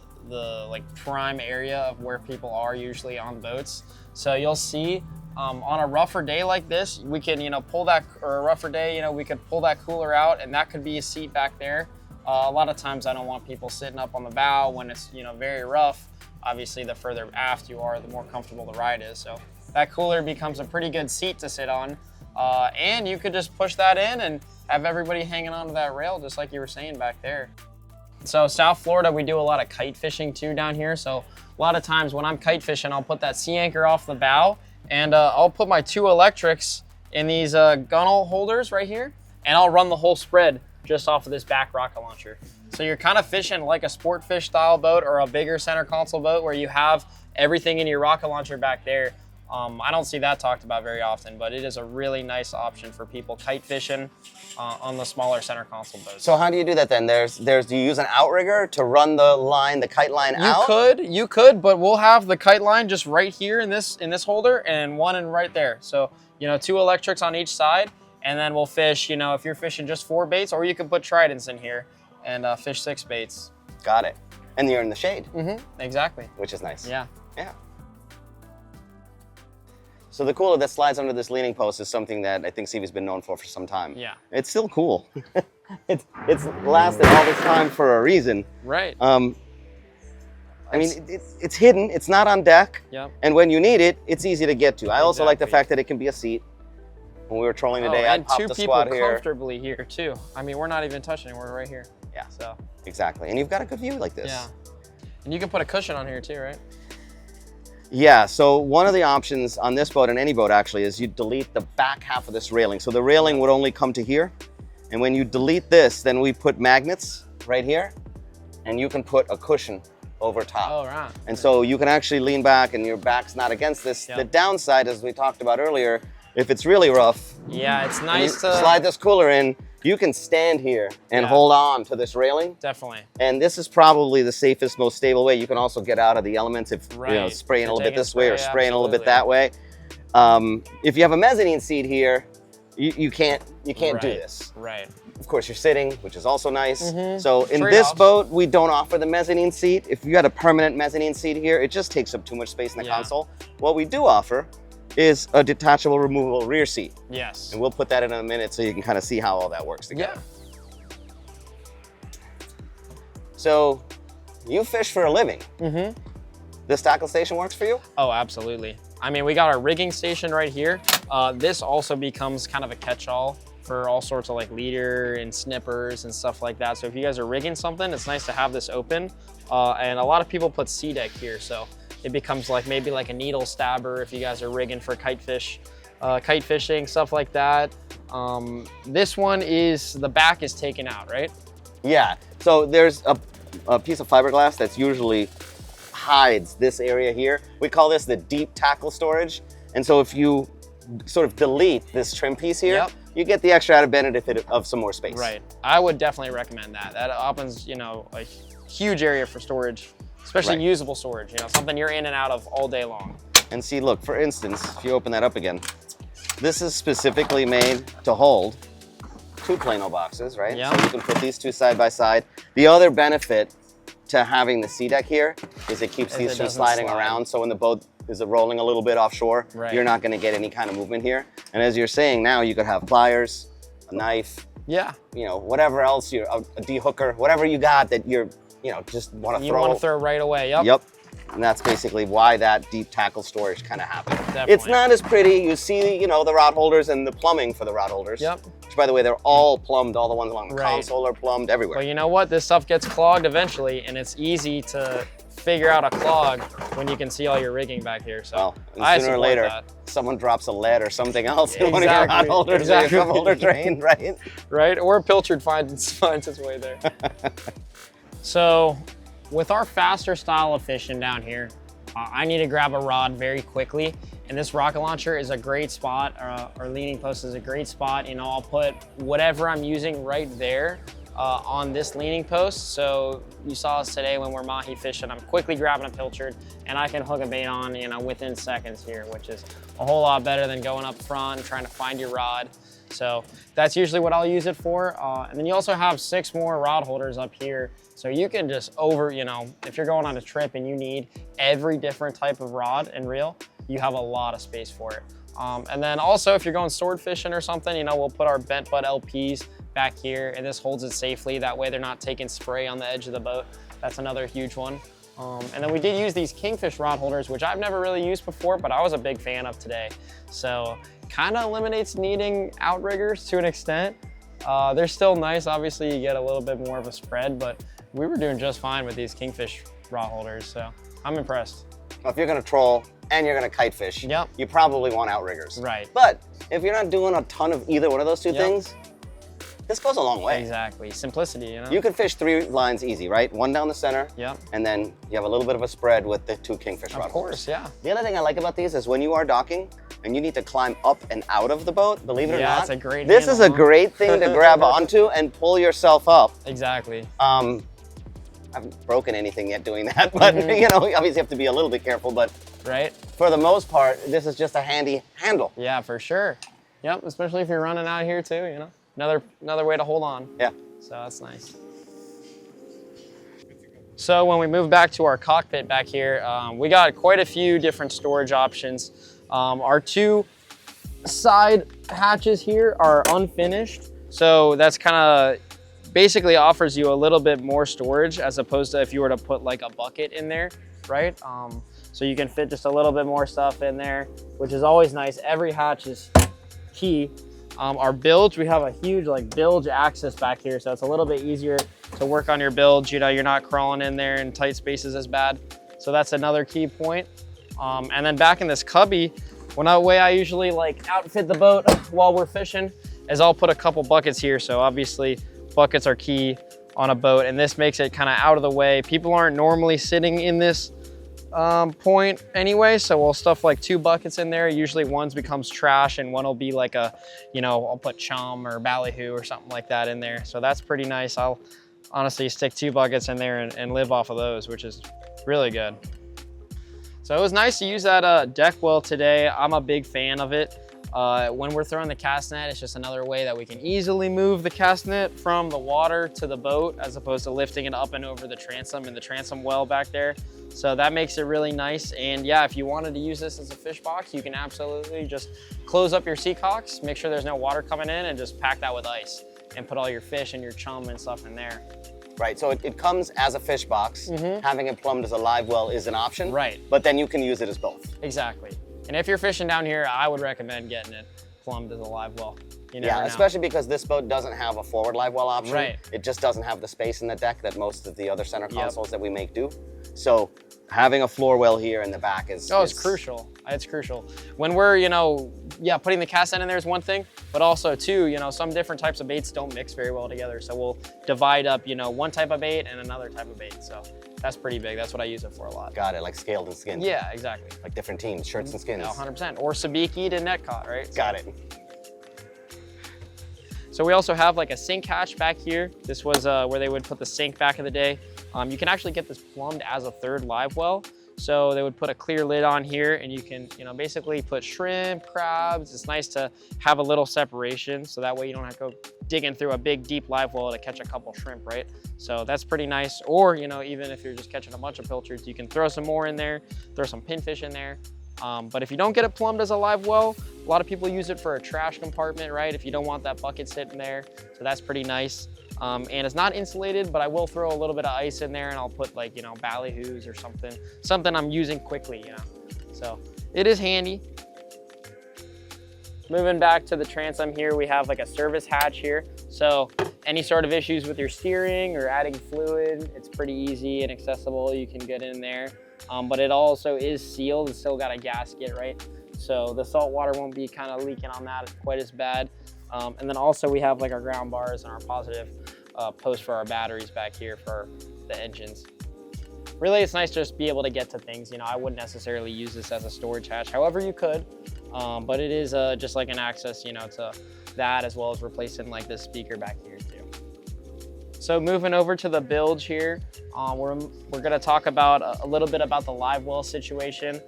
like prime area of where people are usually on boats. So you'll see on a rougher day like this, we can, you know, pull that, or a rougher day, you know, we could pull that cooler out, and that could be a seat back there. A lot of times I don't want people sitting up on the bow when it's, you know, very rough. Obviously, the further aft you are, the more comfortable the ride is. So that cooler becomes a pretty good seat to sit on. And you could just push that in and have everybody hanging onto that rail, just like you were saying back there. So South Florida, we do a lot of kite fishing too down here. So a lot of times when I'm kite fishing, I'll put that sea anchor off the bow, and I'll put my 2 electrics in these gunnel holders right here, and I'll run the whole spread just off of this back rocket launcher. So you're kind of fishing like a sport fish style boat or a bigger center console boat where you have everything in your rocket launcher back there. I don't see that talked about very often, but it is a really nice option for people kite fishing on the smaller center console boats. So how do you do that then? Do you use an outrigger to run the line, the kite line out? You could, but we'll have the kite line just right here in this holder and one in right there. So, you know, 2 electrics on each side, and then we'll fish, you know, if you're fishing just 4 baits, or you can put tridents in here and fish 6 baits. Got it. And you're in the shade. Exactly. Which is nice. Yeah. Yeah. So the cooler that slides under this leaning post is something that I think SeaVee's been known for some time. Yeah. It's still cool. it's lasted all this time for a reason. Right. I mean, it's hidden. It's not on deck. Yep. And when you need it, it's easy to get to. I also like the Exactly. fact that it can be a seat. When we were trolling today, I and popped 2 the people squad here. comfortably here too. I mean, we're not even touching it. We're right here. Yeah. So. Exactly. And you've got a good view like this. Yeah. And you can put a cushion on here too, right? Yeah, so one of the options on this boat and any boat actually is you delete the back half of this railing. So the railing would only come to here. And when you delete this, then we put magnets right here, and you can put a cushion over top. Oh, right. And so you can actually lean back and your back's not against this. Yep. The downside, as we talked about earlier, if it's really rough, Yeah, it's and nice you to slide this cooler in, you can stand here and Yeah. hold on to this railing. Definitely. And this is probably the safest, most stable way. You can also get out of the elements if you know, Right. spraying If a little you're bit this way or taking spraying a little bit absolutely. that way. If you have a mezzanine seat here, you can't do Right. this. Right. Of course, you're sitting, which is also nice. Mhm. So in this Trade-offs. boat, we don't offer the mezzanine seat. If you had a permanent mezzanine seat here, it just takes up too much space in the Yeah. console. What we do offer is a detachable, removable rear seat. Yes. And we'll put that in a minute so you can kind of see how all that works together. Yeah. So you fish for a living. Mm-hmm. This tackle station works for you? Oh, absolutely. I mean, we got our rigging station right here. This also becomes kind of a catch-all for all sorts of like leader and snippers and stuff like that. So if you guys are rigging something, it's nice to have this open. And a lot of people put sea deck here, so it becomes like maybe like a needle stabber if you guys are rigging for kite fishing, stuff like that. This one is, the back is taken out, right? Yeah. So there's a piece of fiberglass that's usually hides this area here. We call this the deep tackle storage. And so if you sort of delete this trim piece here, Yep. you get the extra added benefit of some more space. Right. I would definitely recommend that. That opens, you know, a huge area for storage, especially Right. usable storage, you know, something you're in and out of all day long. And see, look, for instance, if you open that up again, this is specifically made to hold 2 plano boxes, right? Yeah. So you can put these 2 side by side. The other benefit to having the sea deck here is it keeps Is these it from doesn't sliding slide. around. So when the boat is rolling a little bit offshore, Right. you're not gonna get any kind of movement here. And as you're saying now, you could have pliers, a knife, Yeah. you know, whatever else, a de-hooker, whatever you got that you're, you know, just wanna You throw. want to throw right away. Yep. Yep. And that's basically why that deep tackle storage kind of happened. Definitely. It's not as pretty. You see, you know, the rod holders and the plumbing for the rod holders. Yep. Which, by the way, they're all plumbed. All the ones along the Right. console are plumbed everywhere. But you know what? This stuff gets clogged eventually, and it's easy to figure out a clog when you can see all your rigging back here. So Well, and I sooner or support later, that. some's drops a lead or something else in one of your rod Exactly. holders, Exactly. or your cup holder drain, right? Right? Or a pilchard finds its way there. So with our faster style of fishing down here, I need to grab a rod very quickly. And this rocket launcher is a great spot, or leaning post is a great spot. You know, I'll put whatever I'm using right there on this leaning post. So you saw us today when we're Mahi fishing, I'm quickly grabbing a pilchard and I can hook a bait on, you know, within seconds here, which is a whole lot better than going up front and trying to find your rod. So that's usually what I'll use it for. And then you also have 6 more rod holders up here. So you can just you know, if you're going on a trip and you need every different type of rod and reel, you have a lot of space for it. And then also if you're going sword fishing or something, you know, we'll put our bent butt LPs back here and this holds it safely. That way they're not taking spray on the edge of the boat. That's another huge one. And then we did use these Kingfish rod holders, which I've never really used before, but I was a big fan of today. So kind of eliminates needing outriggers to an extent. They're still nice. Obviously you get a little bit more of a spread, but we were doing just fine with these Kingfish rod holders. So I'm impressed. Well, if you're gonna troll and you're gonna kite fish, Yep. you probably want outriggers. Right. But if you're not doing a ton of either one of those two things, this goes a long way. Exactly, simplicity, you know? You can fish 3 lines easy, right? One down the center, and then you have a little bit of a spread with the 2 kingfish rod. Of course, yeah. The other thing I like about these is when you are docking and you need to climb up and out of the boat, believe it or not, it's a great this is a great thing to grab onto and pull yourself up. Exactly. I haven't broken anything yet doing that, but you know, obviously you have to be a little bit careful, but for the most part, this is just a handy handle. Yeah, for sure. Yep, especially if you're running out here too, you know? Another way to hold on. Yeah. So that's nice. So when we move back to our cockpit back here, we got quite a few different storage options. Our 2 side hatches here are unfinished. So that's kind of basically offers you a little bit more storage as opposed to if you were to put like a bucket in there, right? So you can fit just a little bit more stuff in there, which is always nice. Every hatch is key. Our bilge, we have a huge like bilge access back here, so it's a little bit easier to work on your bilge. You know, you're not crawling in there in tight spaces as bad. So that's another key point. And then back in this cubby, the way I usually like outfit the boat while we're fishing is I'll put a couple buckets here. So obviously buckets are key on a boat, and this makes it kind of out of the way. People aren't normally sitting in this point anyway, so we'll stuff like 2 buckets in there. Usually one's becomes trash and one will be like a, you know, I'll put chum or ballyhoo or something like that in there. So that's pretty nice. I'll honestly stick 2 buckets in there and live off of those, which is really good. So it was nice to use that deck well today. I'm a big fan of it. When we're throwing the cast net, it's just another way that we can easily move the cast net from the water to the boat as opposed to lifting it up and over the transom and the transom well back there. So that makes it really nice. And yeah, if you wanted to use this as a fish box, you can absolutely just close up your seacocks, make sure there's no water coming in, and just pack that with ice and put all your fish and your chum and stuff in there. Right, so it comes as a fish box. Having it plumbed as a live well is an option. Right. But then you can use it as both. Exactly. And if you're fishing down here, I would recommend getting it plumbed as a live well. You never know. Especially because this boat doesn't have a forward live well option. Right. It just doesn't have the space in the deck that most of the other center consoles that we make do. So having a floor well here in the back is... Oh, it's crucial. It's crucial. When we're, you know, putting the cast net in there is one thing, but also too, you know, some different types of baits don't mix very well together. So we'll divide up, you know, one type of bait and another type of bait. So that's pretty big. That's what I use it for a lot. Got it, like scaled and skinned. Yeah, exactly. Like different teams, shirts and skins. 100%. Or sabiki to net caught, right? Got it. So we also have like a sink hatch back here. This was where they would put the sink back in the day. You can actually get this plumbed as a 3rd live well. So they would put a clear lid on here and you can, you know, basically put shrimp, crabs. It's nice to have a little separation so that way you don't have to go digging through a big deep live well to catch a couple shrimp, right? So that's pretty nice. Or, you know, even if you're just catching a bunch of pilchards, you can throw some more in there, throw some pinfish in there. But if you don't get it plumbed as a live well, a lot of people use it for a trash compartment, right? If you don't want that bucket sitting there. So that's pretty nice. And it's not insulated, but I will throw a little bit of ice in there and I'll put like, you know, ballyhoos or something I'm using quickly, you know. So it is handy. Moving back to the transom here, we have like a service hatch here. So any sort of issues with your steering or adding fluid, it's pretty easy and accessible. You can get in there. But it also is sealed. It's still got a gasket, right? So the salt water won't be kind of leaking on that quite as bad. And then also we have like our ground bars and our positive post for our batteries back here for the engines. Really, it's nice to just be able to get to things. You know, I wouldn't necessarily use this as a storage hatch. However, you could, but it is just like an access, you know, to that as well as replacing like this speaker back here too. So moving over to the bilge here, we're gonna talk about a little bit about the live well situation.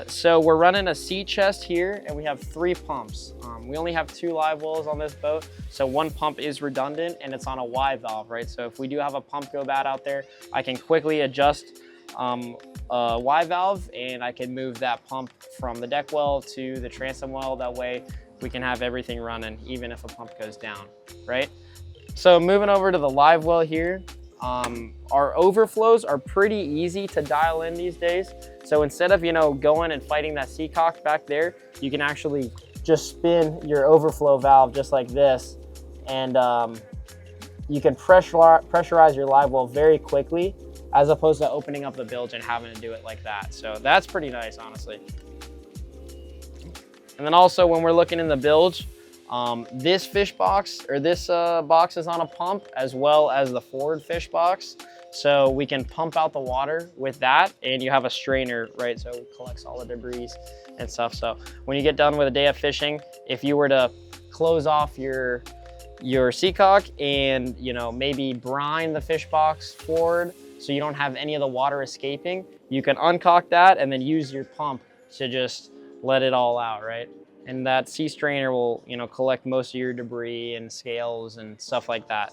So we're running a sea chest here and we have 3 pumps. We only have 2 live wells on this boat. So 1 pump is redundant and it's on a Y valve, right? So if we do have a pump go bad out there, I can quickly adjust a Y valve and I can move that pump from the deck well to the transom well. That way we can have everything running even if a pump goes down, right? So moving over to the live well here, our overflows are pretty easy to dial in these days. So instead of, you know, going and fighting that seacock back there, you can actually just spin your overflow valve just like this. And you can pressurize your live well very quickly as opposed to opening up the bilge and having to do it like that. So that's pretty nice, honestly. And then also when we're looking in the bilge, this fish box, or this box is on a pump, as well as the forward fish box. So we can pump out the water with that, and you have a strainer, right? So it collects all the debris and stuff. So when you get done with a day of fishing, if you were to close off your seacock and, you know, maybe brine the fish box forward so you don't have any of the water escaping, you can uncock that and then use your pump to just let it all out, right? And that sea strainer will, you know, collect most of your debris and scales and stuff like that.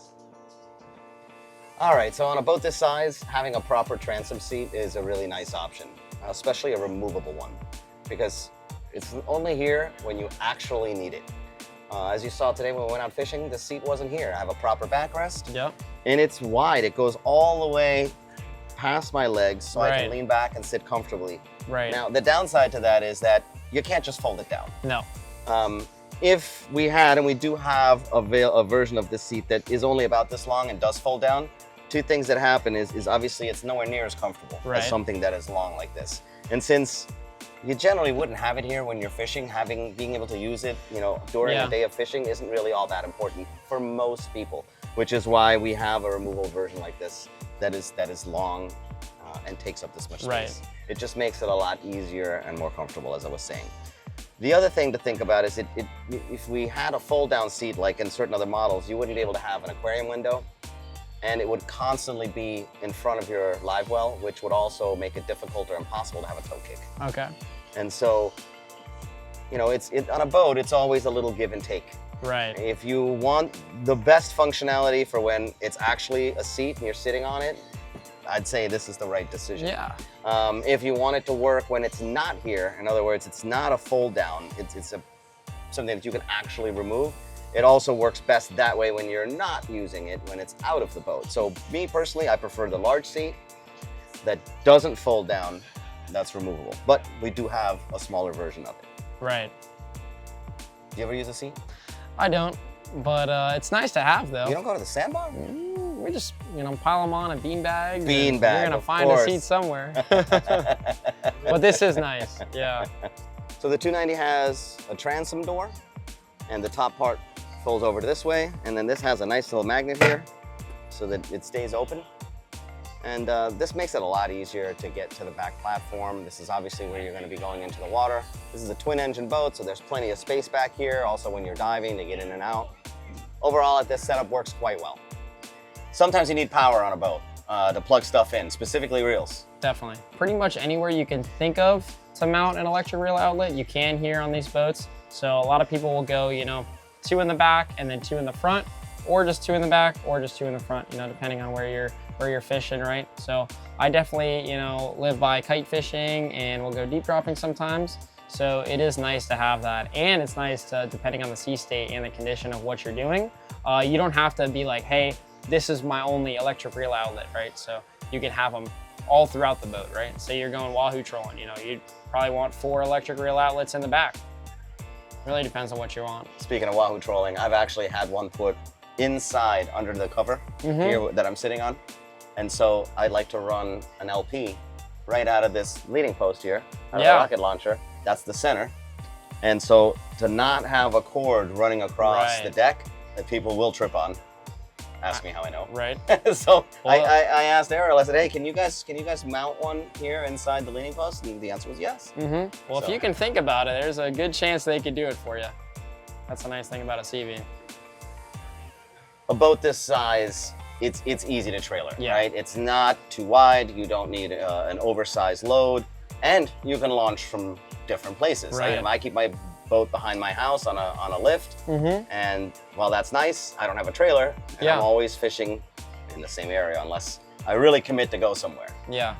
All right, so on a boat this size, having a proper transom seat is a really nice option, especially a removable one, because it's only here when you actually need it. As you saw today when we went out fishing, the seat wasn't here. I have a proper backrest. Yep. And it's wide. It goes all the way past my legs, so I can lean back and sit comfortably. Right. Now, the downside to that is that you can't just fold it down. No. If we had, and we do have a version of this seat that is only about this long and does fold down, two things that happen is obviously it's nowhere near as comfortable as something that is long like this. And since you generally wouldn't have it here when you're fishing, being able to use it, you know, during a day of fishing isn't really all that important for most people, which is why we have a removable version like this that is long and takes up this much space. It just makes it a lot easier and more comfortable, as I was saying. The other thing to think about is if we had a fold-down seat like in certain other models, you wouldn't be able to have an aquarium window, and it would constantly be in front of your live well, which would also make it difficult or impossible to have a toe kick. Okay. And so, you know, on a boat, it's always a little give and take. Right. If you want the best functionality for when it's actually a seat and you're sitting on it, I'd say this is the right decision. Yeah. If you want it to work when it's not here, in other words, it's not a fold down, it's something that you can actually remove. It also works best that way when you're not using it, when it's out of the boat. So me personally, I prefer the large seat that doesn't fold down, that's removable. But we do have a smaller version of it. Right. Do you ever use a seat? I don't, but it's nice to have though. You don't go to the sandbar? We just, you know, pile them on a beanbag. Beanbag, you're gonna find a seat somewhere. But this is nice, yeah. So the 290 has a transom door, and the top part folds over to this way, and then this has a nice little magnet here so that it stays open. And this makes it a lot easier to get to the back platform. This is obviously where you're going to be going into the water. This is a twin engine boat, so there's plenty of space back here, also when you're diving to get in and out. Overall, this setup works quite well. Sometimes you need power on a boat to plug stuff in, specifically reels. Definitely. Pretty much anywhere you can think of to mount an electric reel outlet, you can here on these boats. So a lot of people will go, you know, 2 in the back and then 2 in the front, or just 2 in the back, or just 2 in the front, you know, depending on where you're fishing, right? So I definitely, you know, live by kite fishing and we'll go deep dropping sometimes. So it is nice to have that. And it's nice to, depending on the sea state and the condition of what you're doing, you don't have to be like, hey, this is my only electric reel outlet, right? So you can have them all throughout the boat, right? Say you're going wahoo trolling, you know, you'd probably want 4 electric reel outlets in the back. Really depends on what you want. Speaking of wahoo trolling, I've actually had one put inside under the cover here that I'm sitting on. And so I'd like to run an LP right out of this leading post here, out of the rocket launcher. That's the center. And so to not have a cord running across the deck that people will trip on, ask me how I know. Right. So I asked Errol, I said, hey, can you guys mount one here inside the leading post? And the answer was yes. Well, if you can think about it, there's a good chance they could do it for you. That's the nice thing about a SeaVee. A boat this size, it's easy to trailer, right? It's not too wide. You don't need an oversized load, and you can launch from different places. Right. I keep my boat behind my house on a lift, and while that's nice, I don't have a trailer, and I'm always fishing in the same area unless I really commit to go somewhere. Yeah.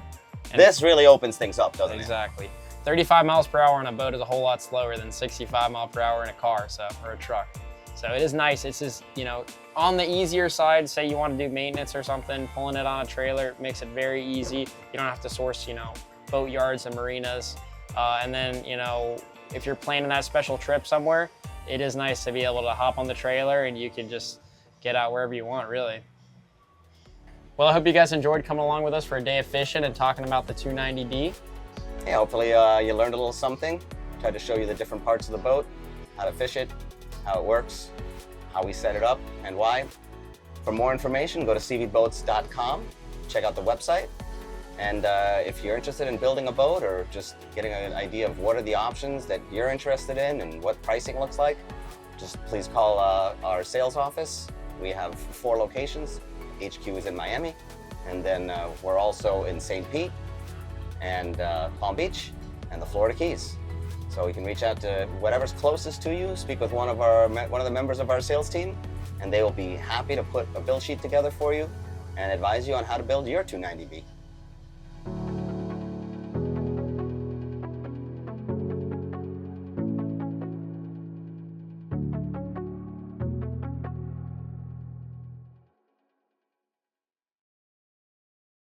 And this really opens things up, doesn't it? Exactly. 35 miles per hour on a boat is a whole lot slower than 65 miles per hour in a car, or a truck. So it is nice. It's just, you know, on the easier side, say you want to do maintenance or something, pulling it on a trailer makes it very easy. You don't have to source, you know, boat yards and marinas. And then, you know, if you're planning that special trip somewhere, it is nice to be able to hop on the trailer and you can just get out wherever you want, really. Well, I hope you guys enjoyed coming along with us for a day of fishing and talking about the 290D. Yeah, hopefully you learned a little something. Tried to show you the different parts of the boat, how to fish it, how it works, how we set it up, and why. For more information, go to SeaVeeBoats.com, check out the website, and if you're interested in building a boat or just getting an idea of what are the options that you're interested in and what pricing looks like, just please call our sales office. We have 4 locations. HQ is in Miami, and then we're also in St. Pete and Palm Beach and the Florida Keys. So you can reach out to whatever's closest to you, speak with one of the members of our sales team, and they will be happy to put a build sheet together for you and advise you on how to build your 290B.